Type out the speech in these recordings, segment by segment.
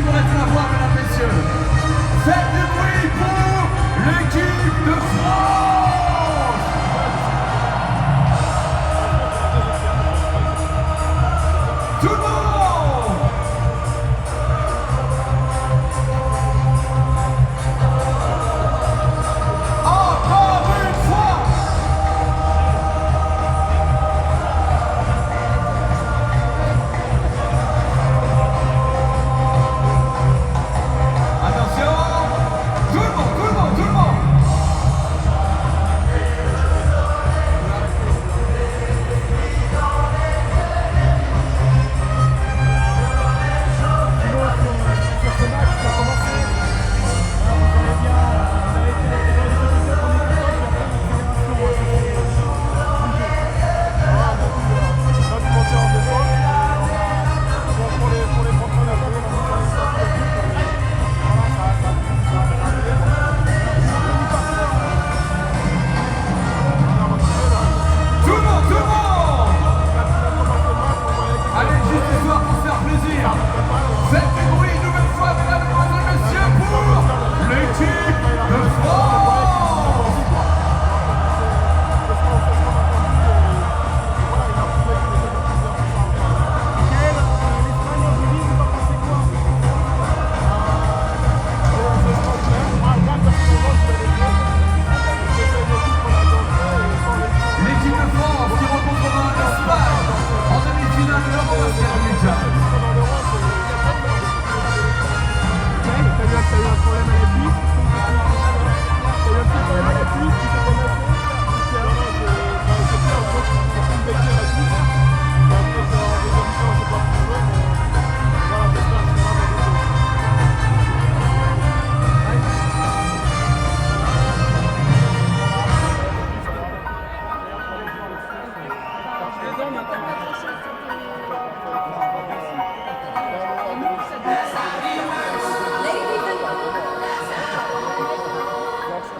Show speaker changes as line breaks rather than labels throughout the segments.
qui vont être la voix, mesdames, messieurs. Faites du bruit pour l'équipe de France. Tout le monde.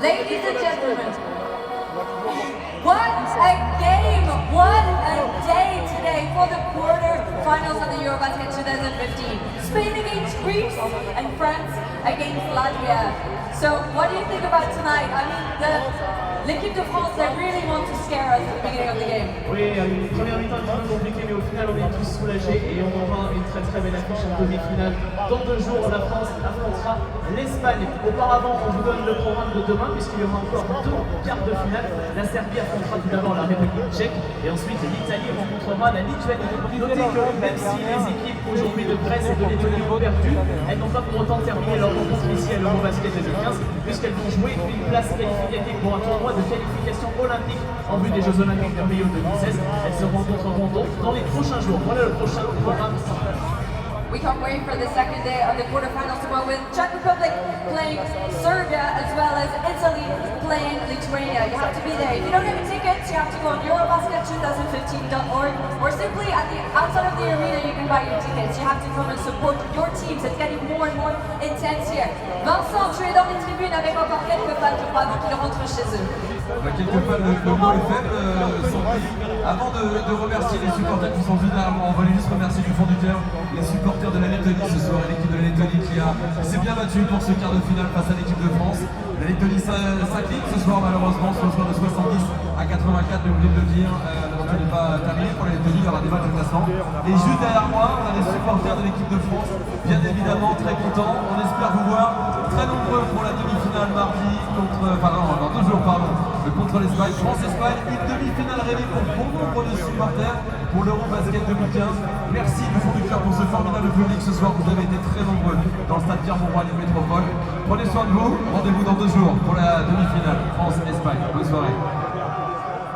Ladies and gentlemen, what a game, what a day today for the quarter-finals of the Eurobasket 2015. Spain against Greece and France against Latvia. So what do you think about tonight? I mean, l'équipe de France, they really want to scare us at the beginning of the game.
Oui, une première mi-temps un peu compliquée, mais au final on est tous soulagés et on aura une très belle affiche en demi-finale. Dans 2 jours, la France affrontera l'Espagne. Auparavant, on vous donne le programme de demain puisqu'il y aura encore 2 quarts de finale. La Serbie affrontera tout d'abord la République tchèque et ensuite l'Italie rencontrera la Lituanie. Notez que même si les équipes aujourd'hui de Grèce et de Lettonie ont perdu, elles n'ont pas pour autant terminé leur rencontre ici à l'Eurobasket 2015 puisqu'elles vont jouer une place qualificative pour un tournoi de qualification olympique en vue des Jeux Olympiques de Rio 2016. Elles se rencontreront donc dans les prochains jours. Voilà le prochain programme.
We can't wait for the second day of the quarterfinals tomorrow with Czech Republic playing Serbia as well as Italy playing Lithuania. You have to be there. If you don't have any tickets, you have to go on Eurobasket2015.org or simply at the outside of the arena you can buy your tickets. You have to come and support your teams. It's getting more and more intense here. Vincent, tu es dans les tribunes avec encore quelques fans, je crois, avant qu'ils rentrent chez eux.
Quelques fans, le mot est faible, avant de remercier les supporters qui sont venus derrière, on voulait juste remercier du fond du cœur les supporters de la Lettonie ce soir et l'équipe de la Lettonie qui s'est bien battue pour ce quart de finale face à l'équipe de France. La Lettonie s'incline ce soir malheureusement sur le score de 70 à 84, j'ai oublié de le dire, l'aventure n'est pas terminée pour la Lettonie, il y aura des matchs de classement. Et juste derrière moi, on a les supporters de l'équipe de France, bien évidemment très contents, on espère vous voir très nombreux pour la demi-finale mardi dans 2 jours contre l'Espagne. France-Espagne, une demi-finale rêvée pour bon nombre de supporters pour l'Eurobasket 2015. Merci du fond du cœur pour ce formidable public ce soir. Vous avez été très nombreux dans le stade Pierre-Mauroy Lyon Métropole. Prenez soin de vous. Rendez-vous dans 2 jours pour la demi-finale France-Espagne. Bonne soirée.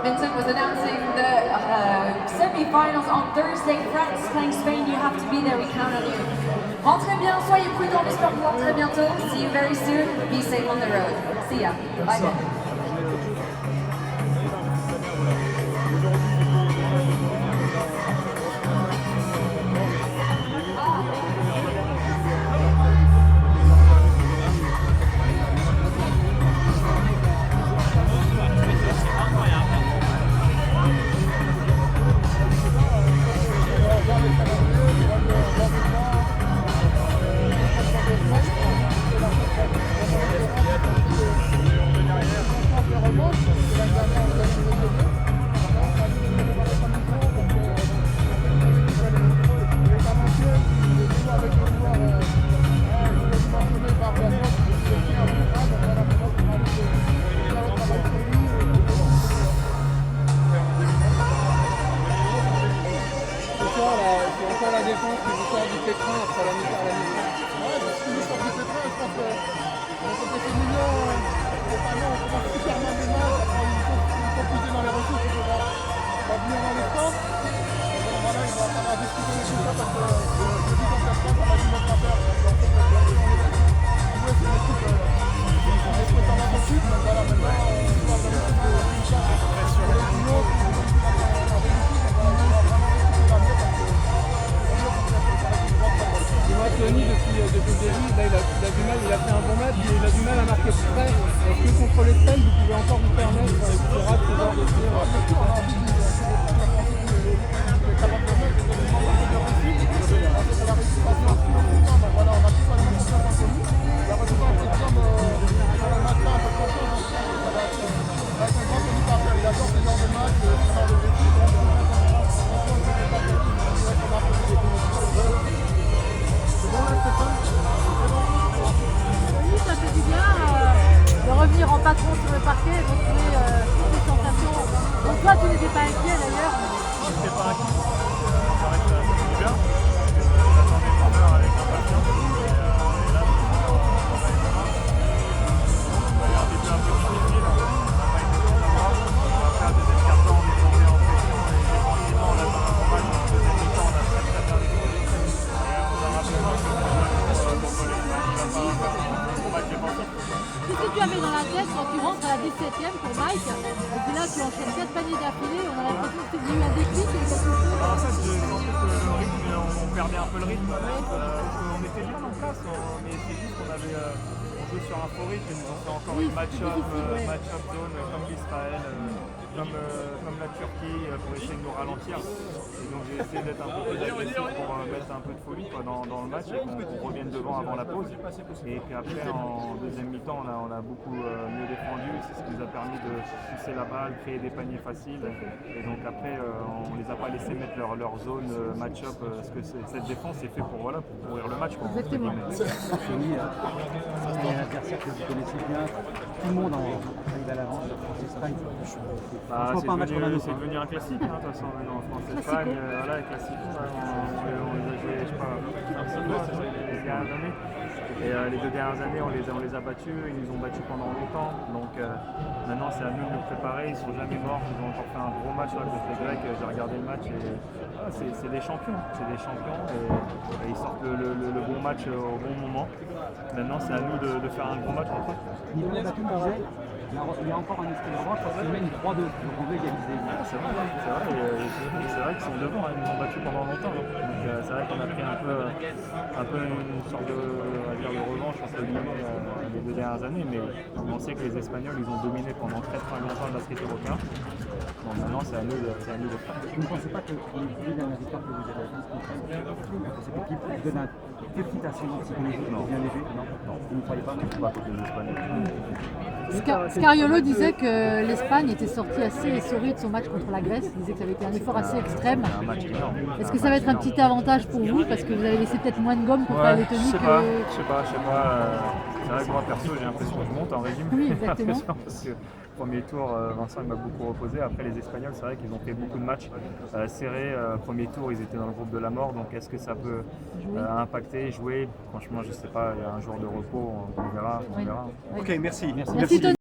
Vincent was announcing the semi-finals on Thursday. France playing Spain. You have to be there. We count on you. Rentrez bien, soyez prudents. J'espère vous voir très bientôt. See you very soon. Be safe on the road. See ya. Bye.
soir, là, c'est encore la défense qui vous sort du pétrin après la mi-temps.
Ouais, parce que nous sort du pétrin, je pense que c'était fait mignon. On commence super mal les matchs, après il faut pousser dans les ressources, on va venir dans les stands. Voilà, il va falloir discuter de tout ça parce que je dis qu'en 4 ans, on va dû mettre à terre. C'est une équipe respectable tout de suite, donc voilà, maintenant, on va vraiment une chance sur les duos,
Dis-moi, Tony, depuis le début, là, il a du mal, il a fait un bon match, mais il a du mal à marquer plus près. Est-ce que contre l'Espagne, vous pouvez encore vous permettre les petits rats, ce genre de tir?
Oui, ça fait du bien de revenir en patron sur le parquet et de retrouver toutes les sensations. Donc toi, tu n'étais pas inquiet d'ailleurs.
Je n'étais pas inquiet. C'est vrai que ça fait du bien. On attendait le bonheur avec impatience. Et là, on va aller un début un peu difficile. On n'a pas été trop favorables. Après, la deuxième quart-temps, on est tombé en pression et défensivement, on a fait un bon match. En deuxième mi-temps, on a très bien défendu. Et on a rappelé que contre l'Espagne, il va pas un bon match défensif.
Qu'est-ce que tu avais dans la tête quand tu rentres à la 17e pour Mike? Et puis là, tu enchaînes 4 paniers d'affilée. On a l'impression que c'était eu un déclic ou quelque chose.
En fait, je sentais que le rythme, on perdait un peu le rythme. On était bien en place, mais c'est juste qu'on avait, on joue sur un faux rythme. Ils nous ont fait encore une match-up zone comme l'Israël, comme la Turquie, pour essayer de nous ralentir. Et donc j'ai essayé d'être un peu plus agressif pour mettre un peu de folie dans le match et qu'on revienne devant avant la pause. Et puis après, en deuxième mi-temps, on a beaucoup mieux défendu. C'est ce qui nous a permis de pousser la balle, créer des paniers faciles. Et donc après, on les a pas laissés mettre leur zone match-up, parce que cette défense est faite pour ouvrir le match.
Exactement.
Tony, c'est un adversaire que vous connaissez bien. Tout le monde arrive à l'avance. L'Espagne,
C'est devenu un classique, de toute façon, en France-Espagne. Voilà, classique. On les a joués, je sais pas, un seul fois, c'est ça, les dernières années. Et les 2 dernières années, on les a battus, ils nous ont battus pendant longtemps. Donc maintenant, c'est à nous de nous préparer. Ils ne sont jamais morts. Ils ont encore fait un gros match là, contre les Grecs. J'ai regardé le match et c'est des champions. C'est des champions et ils sortent le bon match au bon moment. Maintenant, c'est à nous de faire un gros match contre eux.
niveau de la tu disais, il y a encore un esprit de revanche parce qu'ils mènent 3-2. Donc on veut égaliser.
C'est vrai. Et c'est vrai qu'ils sont devant. Ils nous ont battus pendant longtemps. Donc c'est vrai qu'on a pris un peu une sorte de revanche entre guillemets les 2 dernières années, mais on sait que les Espagnols ils ont dominé pendant très longtemps le basket européen. Donc maintenant c'est à nous de faire.
Vous ne pensez pas que les 2 dernières victoires que vous avez acquises contre cette équipe vous donnent un petit ascendant psychologique bien léger? Non, vous ne croyez pas?
Pas contre les Espagnols.
Scariolo disait que l'Espagne était sortie assez essorée de son match contre la Grèce. Il disait que ça avait été un effort assez extrême.
Un match énorme.
Est-ce que ça va être un petit avantage pour vous parce que vous avez laissé peut-être moins de gomme contre la Lettonie
Je
que...
sais pas. C'est vrai que moi perso j'ai l'impression que je monte en régime.
Oui, exactement.
Parce que premier tour, Vincent il m'a beaucoup reposé. Après les Espagnols, c'est vrai qu'ils ont fait beaucoup de matchs serrés. Premier tour, ils étaient dans le groupe de la mort. Donc est-ce que ça peut impacter, jouer? Franchement, je sais pas. Il y a un jour de repos, on verra.
Oui.
Ok, merci.
Merci Tony.